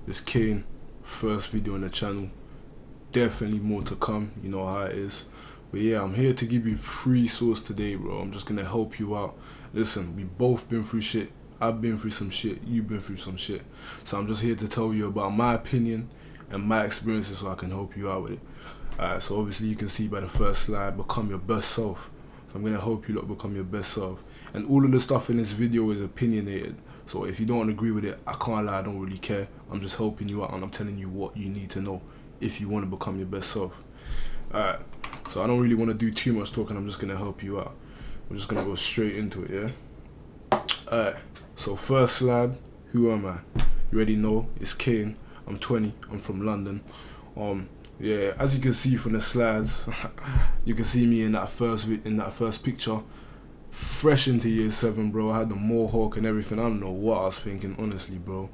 It's Kane, first video on the channel. Definitely more to come, you know how it is. But yeah, I'm here to give you free sauce today, bro. I'm just gonna help you out. Listen, we both been through shit. I've been through some shit, you've been through some shit. So I'm just here to tell you about my opinion and my experiences so I can help you out with it. Alright, so obviously you can see by the first slide, become your best self. So I'm gonna help you lot become your best self. And all of the stuff in this video is opinionated. So if you don't agree with it, I can't lie, I don't really care. I'm just helping you out and I'm telling you what you need to know if you want to become your best self. Alright, so I don't really want to do too much talking, I'm just gonna help you out. We're just gonna go straight into it, yeah? Alright, so first slide, who am I? You already know, it's Kane. I'm 20, I'm from London. Yeah, as you can see from the slides, you can see me in that first picture. Fresh into year 7, bro. I had the mohawk and everything. I don't know what I was thinking, honestly, bro.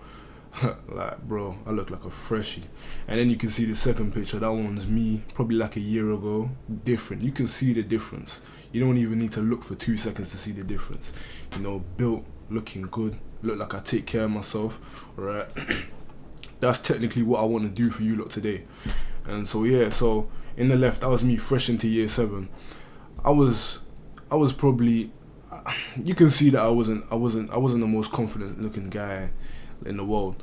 Like, bro, I look like a freshie. And then you can see the second picture. That one's me, probably like a year ago. Different. You can see the difference. You don't even need to look for 2 seconds to see the difference. You know, built, looking good. Look like I take care of myself. Alright. That's technically what I want to do for you lot today. And so yeah, so in the left, that was me fresh into year 7. I was probably, you can see that I wasn't the most confident looking guy in the world.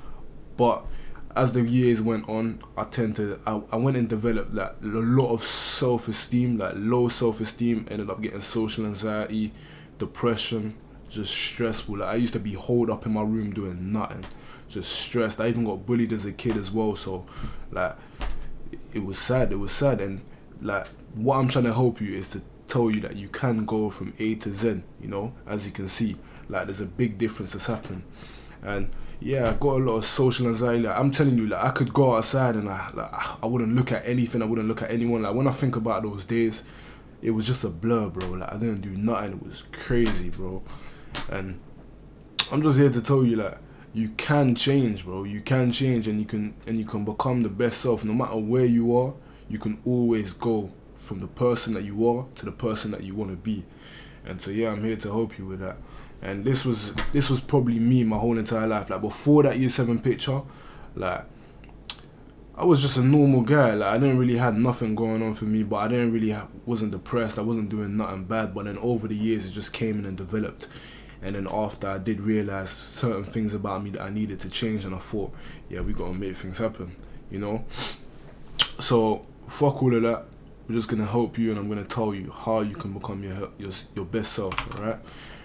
But as the years went on, I went and developed like a lot of self-esteem, like low self-esteem. Ended up getting social anxiety, depression, just stressful. Like I used to be holed up in my room doing nothing, just stressed. I even got bullied as a kid as well. So like it was sad. And like what I'm trying to help you is to tell you that you can go from A to Z, you know, as you can see, like there's a big difference that's happened. And yeah, I got a lot of social anxiety. Like, I'm telling you, like I could go outside and I wouldn't look at anything, I wouldn't look at anyone. Like when I think about those days, it was just a blur, bro. Like I didn't do nothing. It was crazy, bro. And I'm just here to tell you, like, you can change, bro. You can change, and you can become the best self. No matter where you are, you can always go from the person that you are to the person that you want to be. And so yeah, I'm here to help you with that. And this was probably me my whole entire life. Like before that year 7 picture, like I was just a normal guy. Like I didn't really had nothing going on for me, but I didn't really wasn't depressed. I wasn't doing nothing bad. But then over the years, it just came in and developed. And then after, I did realize certain things about me that I needed to change, and I thought, yeah, we gotta make things happen, you know. So fuck all of that. We're just gonna help you, and I'm gonna tell you how you can become your best self, alright?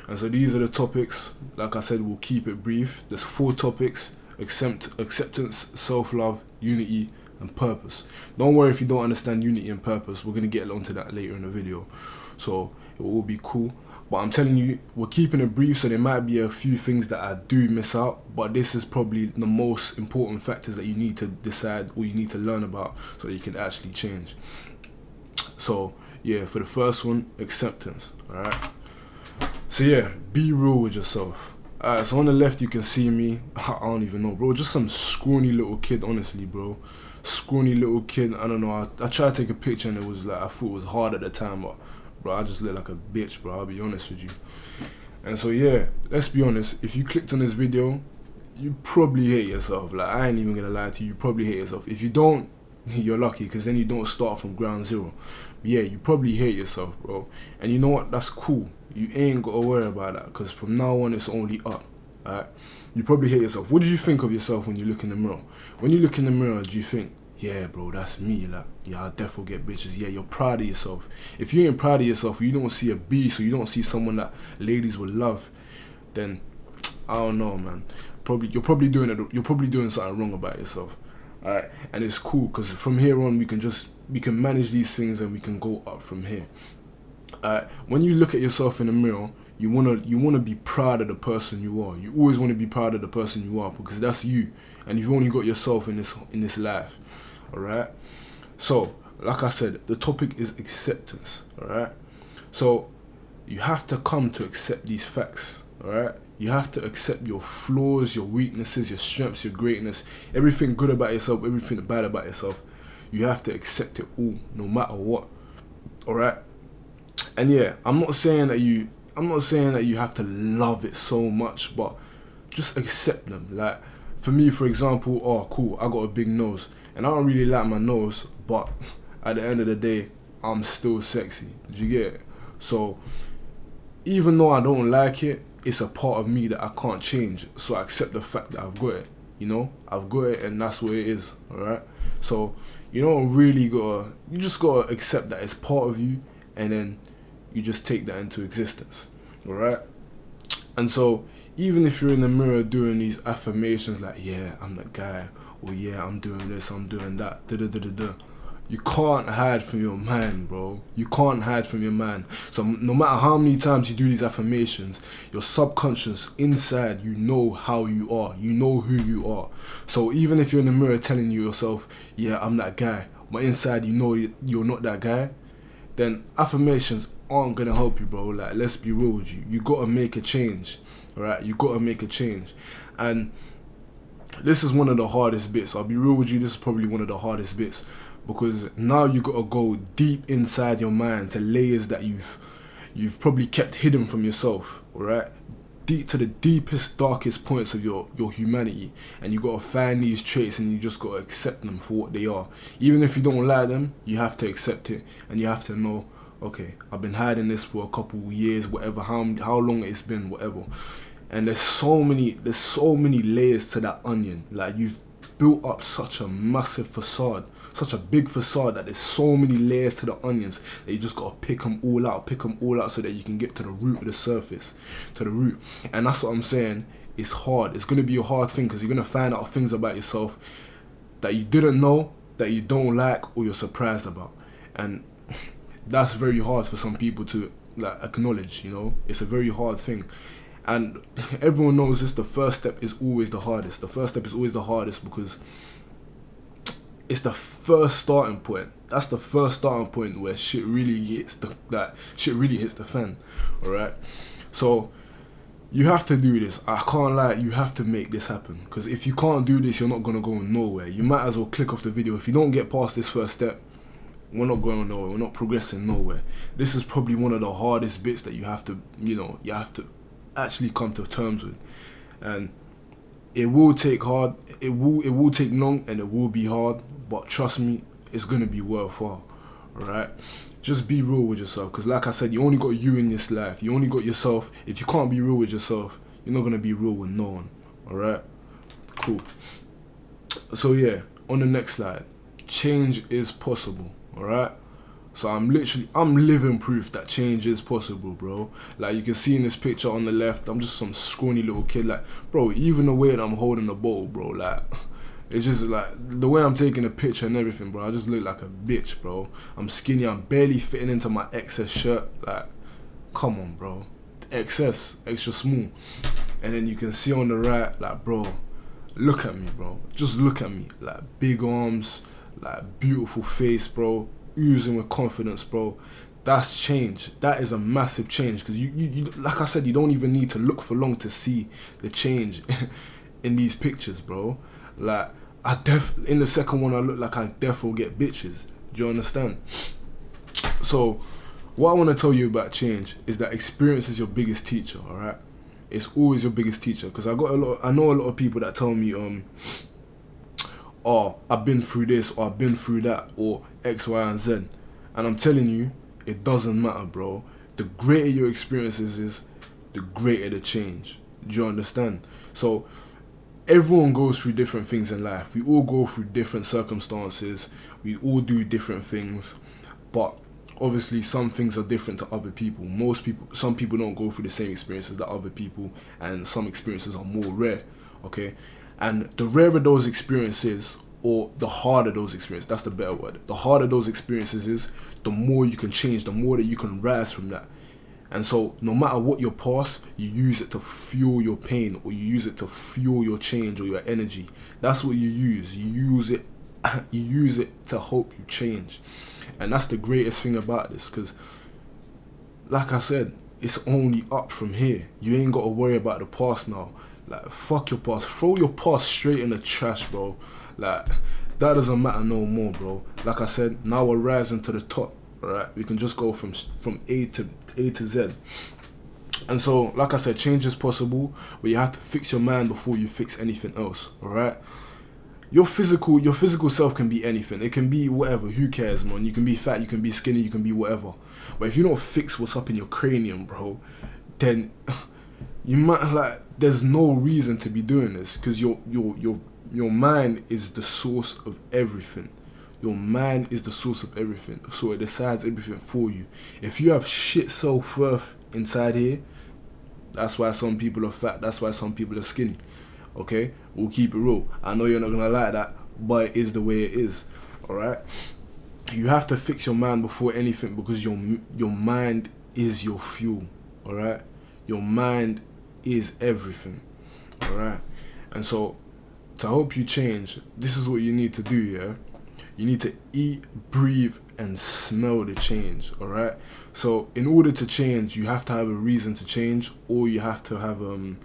And so these are the topics. Like I said, we'll keep it brief. There's 4 topics: acceptance, self-love, unity, and purpose. Don't worry if you don't understand unity and purpose. We're gonna get onto that later in the video, so it will all be cool. But I'm telling you, we're keeping it brief, so there might be a few things that I do miss out, but this is probably the most important factors that you need to decide or you need to learn about so that you can actually change. So yeah, for the first one, acceptance, alright? So yeah, be real with yourself. Alright, so on the left you can see me, I don't even know, bro, just some scrawny little kid, honestly, bro. Scrawny little kid, I don't know, I tried to take a picture and it was like, I thought it was hard at the time, but bro, I just look like a bitch, bro, I'll be honest with you. And so yeah, let's be honest, if you clicked on this video, you probably hate yourself. Like I ain't even gonna lie to you, you probably hate yourself. If you don't, you're lucky, because then you don't start from ground zero. But yeah, you probably hate yourself, bro. And you know what, that's cool. You ain't gotta worry about that, because from now on it's only up. Alright, you probably hate yourself. What do you think of yourself when you look in the mirror? When you look in the mirror, do you think, yeah, bro, that's me? Like, yeah, I'll definitely get bitches. Yeah, you're proud of yourself. If you ain't proud of yourself, you don't see a beast, or you don't see someone that ladies will love, then I don't know, man. You're probably doing something wrong about yourself. Alright, and it's cool, because from here on we can manage these things and we can go up from here. Alright, when you look at yourself in the mirror, you wanna be proud of the person you are. You always want to be proud of the person you are, because that's you, and you've only got yourself in this life. Alright, so like I said, the topic is acceptance. Alright, so you have to come to accept these facts. Alright, you have to accept your flaws, your weaknesses, your strengths, your greatness, everything good about yourself, everything bad about yourself. You have to accept it all, no matter what. Alright, and yeah, I'm not saying that you have to love it so much, but just accept them. Like, for me, for example, oh cool, I got a big nose, and I don't really like my nose, but at the end of the day, I'm still sexy. Did you get it? So even though I don't like it, it's a part of me that I can't change. So I accept the fact that I've got it. You know, I've got it, and that's what it is. All right. So you don't really gotta. You just gotta accept that it's part of you, and then you just take that into existence. All right. And so even if you're in the mirror doing these affirmations like, yeah, I'm that guy, or yeah, I'm doing this, I'm doing that, da da da da da. You can't hide from your mind, bro. You can't hide from your mind. So no matter how many times you do these affirmations, your subconscious inside, you know how you are. You know who you are. So even if you're in the mirror telling yourself, yeah, I'm that guy, but inside you know you're not that guy, then affirmations aren't gonna help you, bro. Like, let's be real with you. You gotta make a change, alright? You gotta make a change. And this is one of the hardest bits. I'll be real with you, this is probably one of the hardest bits. Because now you gotta go deep inside your mind to layers that you've probably kept hidden from yourself, alright? Deep to the deepest, darkest points of your humanity, and you gotta find these traits, and you just gotta accept them for what they are. Even if you don't like them, you have to accept it, and you have to know, okay, I've been hiding this for a couple of years, whatever, how long it's been, whatever. And there's so many layers to that onion. Like, you've built up such a massive facade, such a big facade, that there's so many layers to the onions that you just gotta pick them all out so that you can get to the root of the surface, to the root. And that's what I'm saying. It's hard. It's gonna be a hard thing, because you're gonna find out things about yourself that you didn't know, that you don't like, or you're surprised about. And that's very hard for some people to like acknowledge. You know, it's a very hard thing. And everyone knows this, the first step is always the hardest. The first step is always the hardest, because it's the first starting point. That's the first starting point where shit really hits the fan. Alright? So you have to do this. I can't lie, you have to make this happen. Because if you can't do this, you're not gonna go nowhere. You might as well click off the video. If you don't get past this first step, we're not going nowhere. We're not progressing nowhere. This is probably one of the hardest bits that you have to, you have to actually come to terms with. And it will take it will take long, and it will be hard, but trust me, it's gonna be worthwhile. Alright, just be real with yourself, because like I said, you only got you in this life. You only got yourself. If you can't be real with yourself, you're not gonna be real with no one. Alright, cool. So yeah, on the next slide, change is possible. Alright, so I'm living proof that change is possible, bro. Like, you can see in this picture on the left, I'm just some scrawny little kid. Like, bro, even the way that I'm holding the bottle, bro, like, it's just like the way I'm taking the picture and everything, bro. I just look like a bitch, bro. I'm skinny. I'm barely fitting into my XS shirt. Like, come on, bro. XS, extra small. And then you can see on the right, like, bro, look at me, bro. Just look at me. Like, big arms, like, beautiful face, bro. Oozing with confidence, bro. That's change. That is a massive change, because you like I said, you don't even need to look for long to see the change in these pictures, bro. Like, in the second one, I look like I will get bitches. Do you understand? So what I want to tell you about change is that experience is your biggest teacher. All right, it's always your biggest teacher. Because I know a lot of people that tell me oh, I've been through this, or I've been through that, or X, Y, and Z. And I'm telling you, it doesn't matter, bro. The greater your experiences is, the greater the change. Do you understand? So everyone goes through different things in life. We all go through different circumstances. We all do different things. But obviously some things are different to other people. Some people don't go through the same experiences that other people, and some experiences are more rare, okay? And the rarer those experiences, or the harder those experiences, that's the better word. The harder those experiences is, the more you can change, the more that you can rise from that. And so no matter what your past, you use it to fuel your pain, or you use it to fuel your change or your energy. That's what you use. You use it to help you change. And that's the greatest thing about this, because like I said, it's only up from here. You ain't got to worry about the past now. Like, fuck your past. Throw your past straight in the trash, bro. Like, that doesn't matter no more, bro. Like I said, now we're rising to the top. Alright, we can just go from A to Z. And so, like I said, change is possible, but you have to fix your mind before you fix anything else. All right. Your physical self can be anything. It can be whatever. Who cares, man? You can be fat, you can be skinny, you can be whatever. But if you don't fix what's up in your cranium, bro, then you might like. There's no reason to be doing this because your mind is the source of everything. Your mind is the source of everything, so it decides everything for you. If you have shit self-worth inside here, that's why some people are fat. That's why some people are skinny. Okay, we'll keep it real. I know you're not gonna like that, but it is the way it is. All right. You have to fix your mind before anything because your mind is your fuel. All right. Your mind is everything. All right. And so, to help you change, this is what you need to do. Yeah. You need to eat, breathe, and smell the change. All right. So, in order to change, you have to have a reason to change, or you have to have a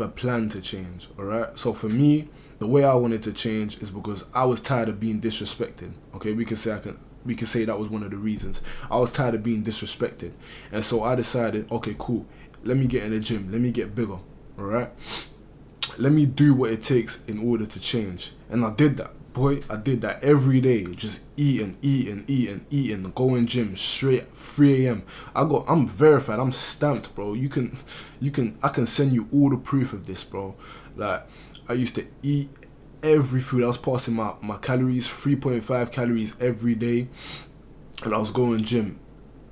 plan to change. All right. So for me, the way I wanted to change is because I was tired of being disrespected. Okay, we can say that was one of the reasons. I was tired of being disrespected, and so I decided, okay, cool. Let me get in the gym. Let me get bigger. All right. Let me do what it takes in order to change, and I did that. Boy, I did that every day, just eating, going gym straight at 3 a.m. I'm verified, I'm stamped, bro. I can send you all the proof of this, bro. Like, I used to eat every food. I was passing my calories, 3.5 calories every day, and I was going gym,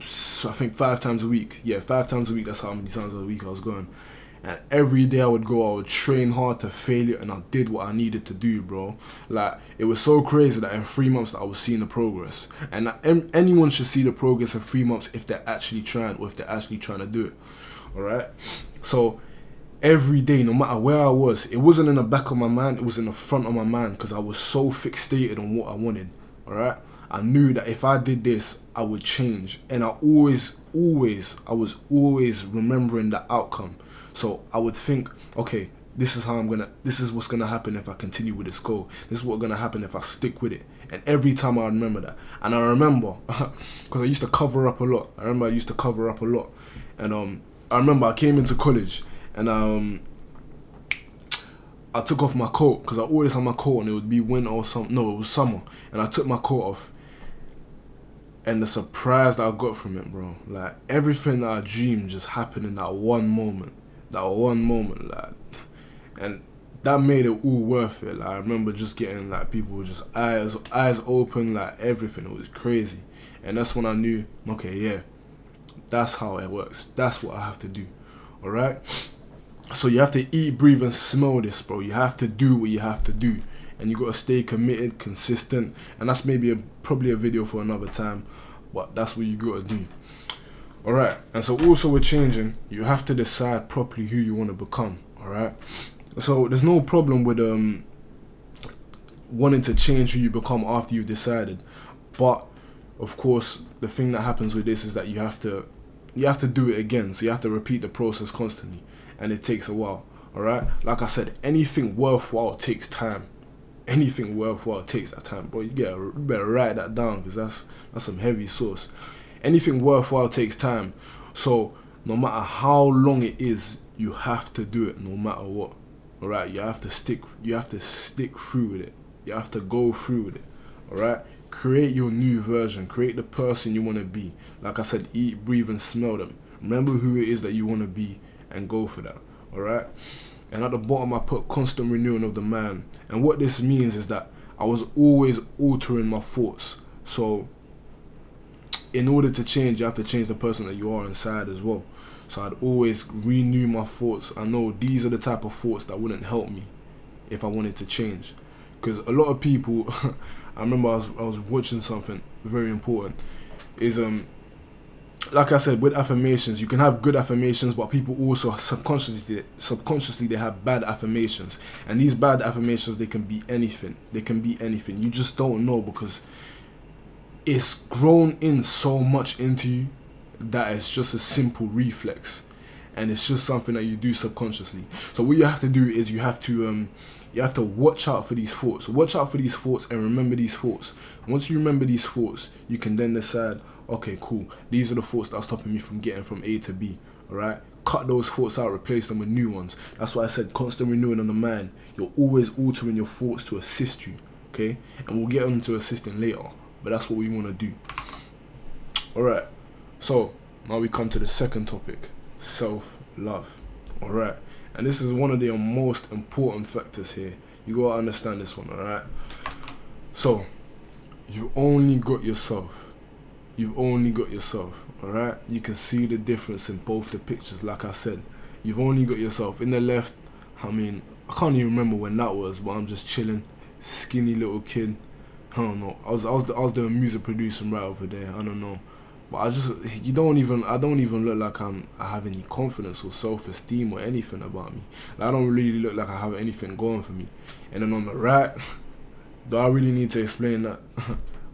I think 5 times a week. Yeah, 5 times a week, that's how many times a week I was going. And every day I would train hard to failure, and I did what I needed to do, bro. Like, it was so crazy that in 3 months that I was seeing the progress. And anyone should see the progress in 3 months if they're actually trying, or if they're actually trying to do it. Alright? So, every day, no matter where I was, it wasn't in the back of my mind, it was in the front of my mind, because I was so fixated on what I wanted. Alright? I knew that if I did this, I would change. And I was always remembering the outcome. So I would think, okay, this is what's gonna happen if I continue with this goal. This is what's gonna happen if I stick with it. And every time I remember that. And I remember, because I used to cover up a lot. And I remember I came into college, and I took off my coat, because I always had my coat and it would be winter or something. No, it was summer. And I took my coat off. And the surprise that I got from it, bro. Like, everything that I dreamed just happened in that one moment. Like, and that made it all worth it. Like, I remember just getting, like, people just eyes open, like, everything. It was crazy. And that's when I knew, okay, yeah, that's how it works. That's what I have to do. Alright? So you have to eat, breathe, and smell this, bro. You have to do what you have to do. And you got to stay committed, consistent. And that's probably a video for another time. But that's what you got to do. Alright, and so also with changing, you have to decide properly who you want to become. Alright, so there's no problem with wanting to change who you become after you've decided, but of course the thing that happens with this is that you have to do it again. So you have to repeat the process constantly, and it takes a while. Alright, like I said, anything worthwhile takes time. Anything worthwhile takes that time, bro. You better write that down, because that's some heavy sauce. Anything worthwhile takes time. So no matter how long it is, you have to do it no matter what. Alright, you have to stick through with it. You have to go through with it. Alright? Create your new version. Create the person you want to be. Like I said, eat, breathe, and smell them. Remember who it is that you want to be, and go for that. Alright? And at the bottom I put constant renewing of the mind. And what this means is that I was always altering my thoughts. So in order to change, you have to change the person that you are inside as well. So I'd always renew my thoughts. I know these are the type of thoughts that wouldn't help me if I wanted to change. Because a lot of people, I remember I was watching something very important. Is like I said, with affirmations, you can have good affirmations, but people also subconsciously they have bad affirmations. And these bad affirmations, they can be anything. You just don't know, because it's grown in so much into you that it's just a simple reflex, and it's just something that you do subconsciously. So what you have to do is you have to watch out for these thoughts. Watch out for these thoughts and remember these thoughts. Once you remember these thoughts, you can then decide, okay, cool, these are the thoughts that are stopping me from getting from A to B. Alright? Cut those thoughts out, replace them with new ones. That's why I said constant renewing on the mind. You're always altering your thoughts to assist you. Okay? And we'll get on to assisting later. But that's what we want to do. Alright. So, now we come to the second topic. Self-love. Alright? And this is one of the most important factors here. You gotta understand this one, alright? So, you've only got yourself. You've only got yourself, alright? You can see the difference in both the pictures, like I said. You've only got yourself. In the left, I mean, I can't even remember when that was, but I'm just chilling. Skinny little kid. I don't know. I was doing music producing right over there. I don't know. But I don't even look like I have any confidence or self-esteem or anything about me. Like, I don't really look like I have anything going for me. And then on the right, do I really need to explain that?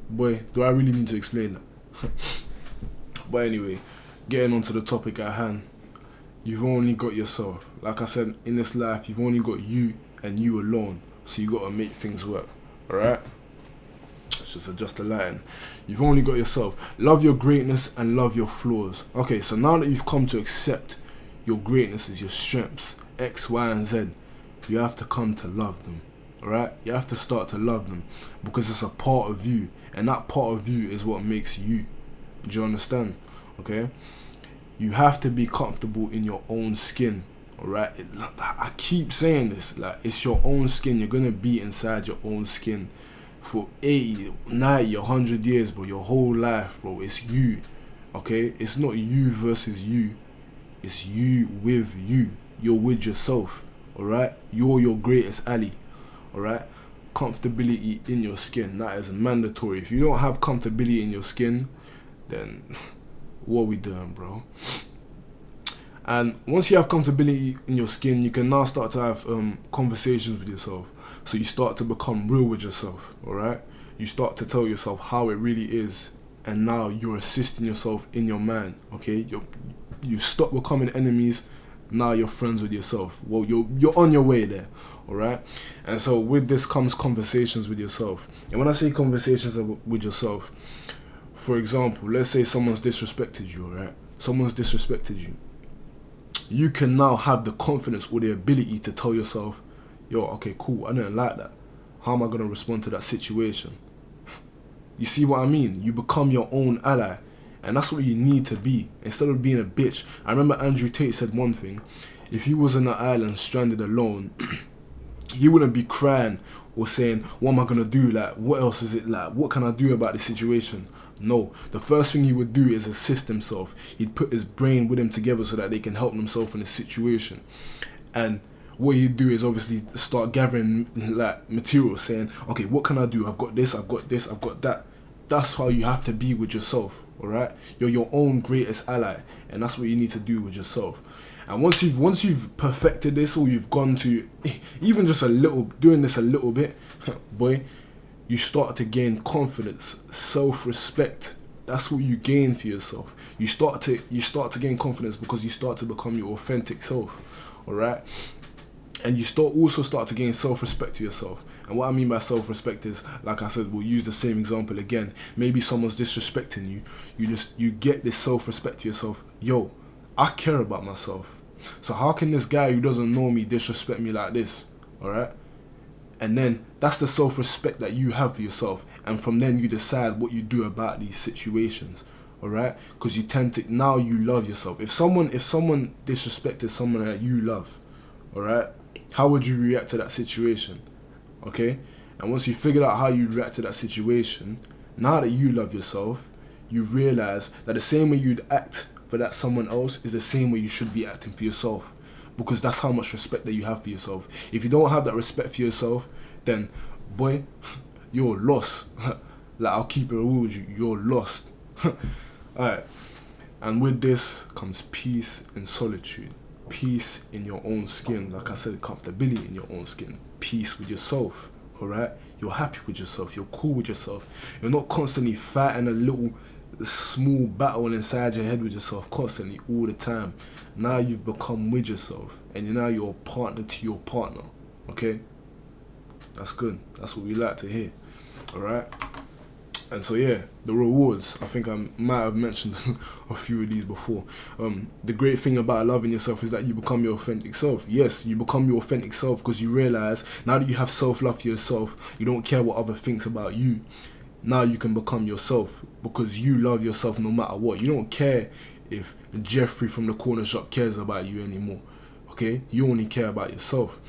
Boy, do I really need to explain that? But anyway, getting onto the topic at hand. You've only got yourself. Like I said, in this life, you've only got you and you alone. So you gotta make things work. Alright? Let's just adjust the lighting. You've only got yourself. Love your greatness and love your flaws. Okay, so now that you've come to accept your greatnesses, your strengths, X, Y, and Z, you have to come to love them. Alright? You have to start to love them. Because it's a part of you. And that part of you is what makes you. Do you understand? Okay? You have to be comfortable in your own skin. Alright? I keep saying this. Like, it's your own skin. You're going to be inside your own skin for 80, 90, 100 years, bro. Your whole life, bro. It's you. Okay? It's not you versus you. It's you with you. You're with yourself. Alright? You're your greatest ally. Alright? Comfortability in your skin. That is mandatory. If you don't have comfortability in your skin, then what are we doing, bro? And once you have comfortability in your skin, you can now start to have conversations with yourself. So you start to become real with yourself, alright? You start to tell yourself how it really is, and now you're assisting yourself in your mind, okay? You stop becoming enemies, now you're friends with yourself. Well, you're on your way there, alright? And so with this comes conversations with yourself. And when I say conversations with yourself, for example, let's say someone's disrespected you, alright? Someone's disrespected you. You can now have the confidence or the ability to tell yourself, yo, okay, cool, I didn't like that. How am I going to respond to that situation? You see what I mean? You become your own ally. And that's what you need to be. Instead of being a bitch. I remember Andrew Tate said one thing. If he was on an island stranded alone, he wouldn't be crying or saying, what am I going to do? Like, what else is it? Like, what can I do about this situation? No, the first thing he would do is assist himself. He'd put his brain with him together so that they can help themselves in a situation. And what he'd do is obviously start gathering like material, saying, okay, what can I do? I've got this, I've got this, I've got that. That's how you have to be with yourself, alright? You're your own greatest ally, and that's what you need to do with yourself. And once you've perfected this, or you've gone to even just a little, doing this a little bit, boy, you start to gain confidence, self-respect. That's what you gain for yourself. You start to gain confidence because you start to become your authentic self. Alright? And you also start to gain self-respect to yourself. And what I mean by self-respect is, like I said, we'll use the same example again. Maybe someone's disrespecting you. You get this self-respect to yourself. Yo, I care about myself. So how can this guy who doesn't know me disrespect me like this? Alright? And then that's the self-respect that you have for yourself. And from then you decide what you do about these situations. Alright? Because you tend to, now you love yourself. If someone disrespected someone that you love, alright, how would you react to that situation? Okay? And once you figured out how you react to that situation, now that you love yourself, you realize that the same way you'd act for that someone else is the same way you should be acting for yourself. Because that's how much respect that you have for yourself. If you don't have that respect for yourself, then, boy, you're lost. Like, I'll keep it real with you. You're lost. Alright. And with this comes peace and solitude. Peace in your own skin. Like I said, comfortability in your own skin. Peace with yourself. Alright? You're happy with yourself. You're cool with yourself. You're not constantly fighting a little small battle inside your head with yourself constantly all the time. Now you've become with yourself, and now you're a partner to your partner. Okay? That's good. That's what we like to hear. Alright? And so yeah, the rewards. I think I might have mentioned a few of these before. The great thing about loving yourself is that you become your authentic self. Yes, you become your authentic self because you realize now that you have self-love for yourself, you don't care what other thinks about you. Now you can become yourself because you love yourself no matter what. You don't care if Jeffrey from the corner shop cares about you anymore. Okay? You only care about yourself.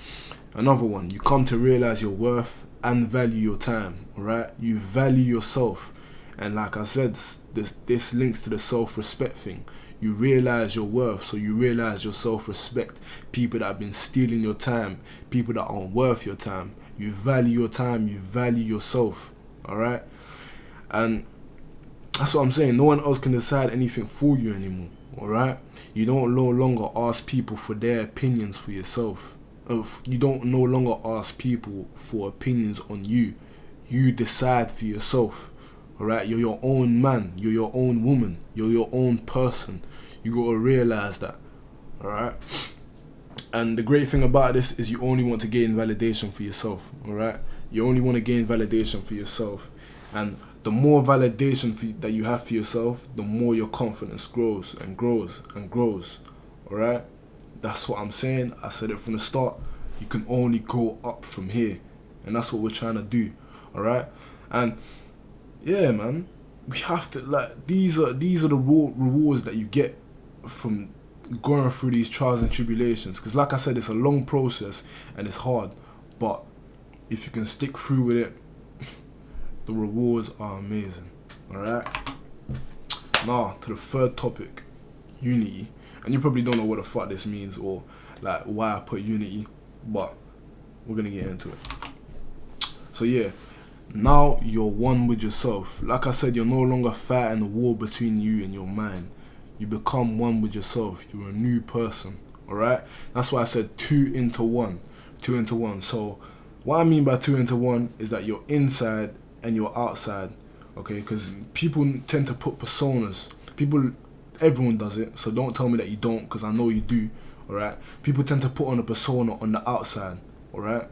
Another one, you come to realize your worth and value your time, alright? You value yourself. And like I said, this links to the self-respect thing. You realize your worth, so you realize your self-respect. People that have been stealing your time, people that aren't worth your time. You value your time, you value yourself, alright? And that's what I'm saying. No one else can decide anything for you anymore, alright? You don't no longer ask people for their opinions for yourself. You don't no longer ask people for opinions on you. You decide for yourself. Alright? You're your own man. You're your own woman. You're your own person. You gotta realize that. Alright? And the great thing about this is you only want to gain validation for yourself. Alright? You only want to gain validation for yourself. And the more validation that you have for yourself, the more your confidence grows and grows and grows. Alright? That's what I'm saying. I said it from the start. You can only go up from here. And that's what we're trying to do. Alright? And yeah, man. We have to, like, these are the rewards that you get from going through these trials and tribulations. Because like I said, it's a long process and it's hard. But if you can stick through with it, the rewards are amazing. Alright? Now, to the third topic. Unity. And you probably don't know what the fuck this means or like why I put unity, but we're gonna get into it. So yeah, now you're one with yourself. Like I said, you're no longer fighting a war between you and your mind. You become one with yourself. You're a new person. Alright? That's why I said 2 into 1. 2 into 1. So what I mean by 2 into 1 is that you're inside and you're outside. Okay? Because people tend to put personas. Everyone does it, so don't tell me that you don't, because I know you do, alright? People tend to put on a persona on the outside, alright?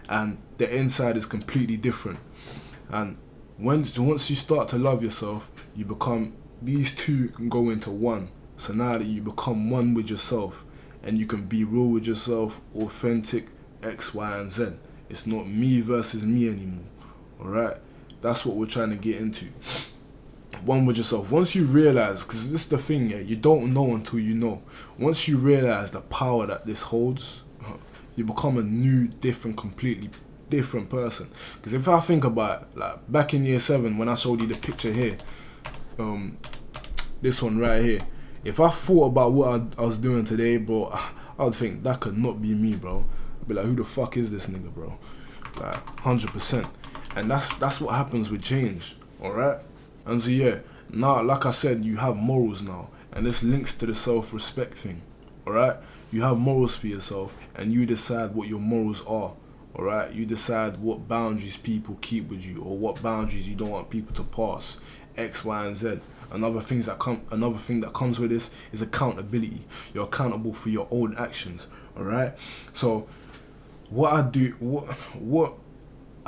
And the inside is completely different. And once you start to love yourself, you become, these two can go into one. So now that you become one with yourself, and you can be real with yourself, authentic, X, Y, and Z. It's not me versus me anymore, alright? That's what we're trying to get into. One with yourself. Once you realize, because this is the thing, yeah, you don't know until you know. Once you realize the power that this holds, you become a new, completely different person. Because if I think about it, like back in year 7 when I showed you the picture here, this one right here, if I thought about what I was doing today, bro, I would think that could not be me, bro. I'd be like, who the fuck is this nigga, bro? Like 100%. And that's what happens with change, alright? And so yeah, now like I said, you have morals now, and this links to the self-respect thing, alright? You have morals for yourself, and you decide what your morals are, alright? You decide what boundaries people keep with you, or what boundaries you don't want people to pass, X, Y, and Z. Another thing that comes with this is accountability. You're accountable for your own actions, alright? So what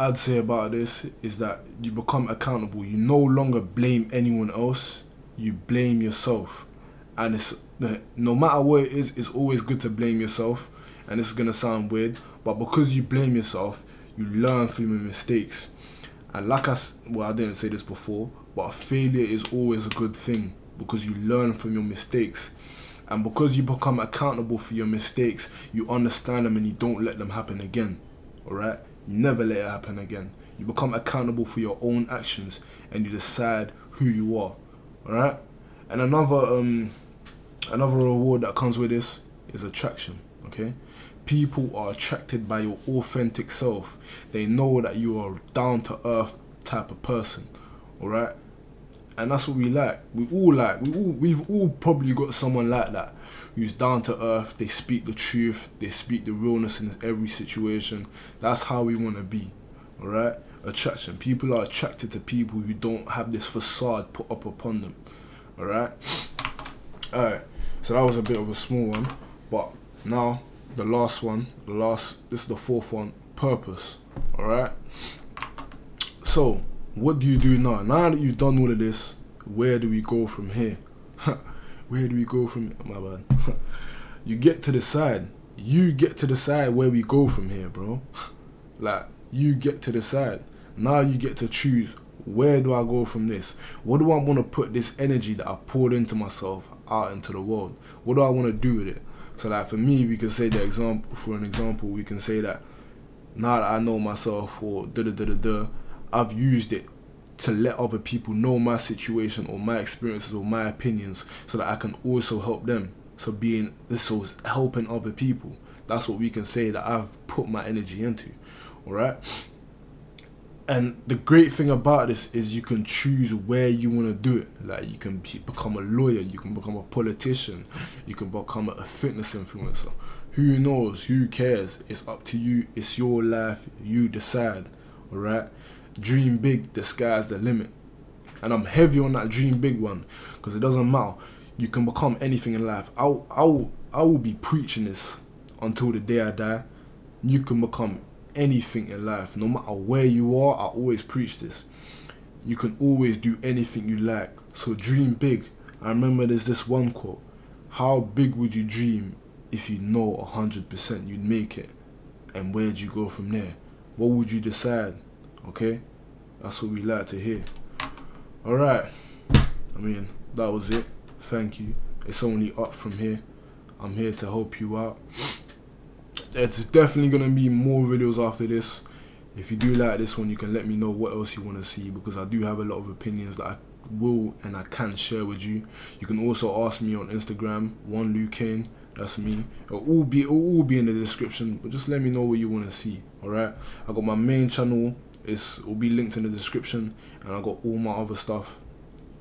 I'd say about this is that you become accountable. You no longer blame anyone else, you blame yourself. And it's no matter what it is, it's always good to blame yourself. And this is gonna sound weird, but because you blame yourself, you learn from your mistakes. And I didn't say this before, but failure is always a good thing because you learn from your mistakes. And because you become accountable for your mistakes, you understand them and you don't let them happen again. Alright? You never let it happen again. You become accountable for your own actions and you decide who you are. Alright? And another reward that comes with this is attraction. Okay? People are attracted by your authentic self. They know that you are a down to earth type of person. Alright? And that's what we like. We've all probably got someone like that who's down to earth. They speak the truth. They speak the realness in every situation. That's how we want to be. Alright? Attraction. People are attracted to people who don't have this facade put up upon them. Alright? Alright. So that was a bit of a small one. But now, this is the fourth one. Purpose. Alright? So, what do you do now? Now that you've done all of this, where do we go from here? Where do we go from? My bad. You get to decide. You get to decide where we go from here, bro. Like, you get to decide. Now you get to choose. Where do I go from this? What do I want to put this energy that I poured into myself out into the world? What do I want to do with it? So like for me, we can say the example. For an example, we can say that now that I know myself, or I've used it to let other people know my situation or my experiences or my opinions, so that I can also help them. So helping other people. That's what we can say that I've put my energy into. All right. And the great thing about this is you can choose where you want to do it. Like, you can become a lawyer, you can become a politician, you can become a fitness influencer. Who knows? Who cares? It's up to you. It's your life. You decide. All right. Dream big. The sky's the limit. And I'm heavy on that dream big one, because it doesn't matter. You can become anything in life. I will be preaching this until the day I die. You can become anything in life, no matter where you are. I always preach this. You can always do anything you like. So dream big. I remember there's this one quote: how big would you dream if you know 100% you'd make it? And where'd you go from there? What would you decide? Okay, that's what we like to hear. All right, I mean, that was it. Thank you. It's only up from here. I'm here to help you out. There's definitely gonna be more videos after this. If you do like this one, you can let me know what else you want to see, because I do have a lot of opinions that I will and I can share with you. You can also ask me on Instagram, OneLukeKane. That's me. It'll all be in the description, but just let me know what you want to see. All right. I got my main channel. Will be linked in the description, and I got all my other stuff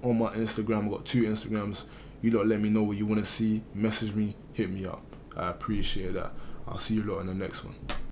on my Instagram. I got 2 Instagrams. You lot let me know what you want to see. Message me, hit me up. I appreciate that. I'll see you lot in the next one.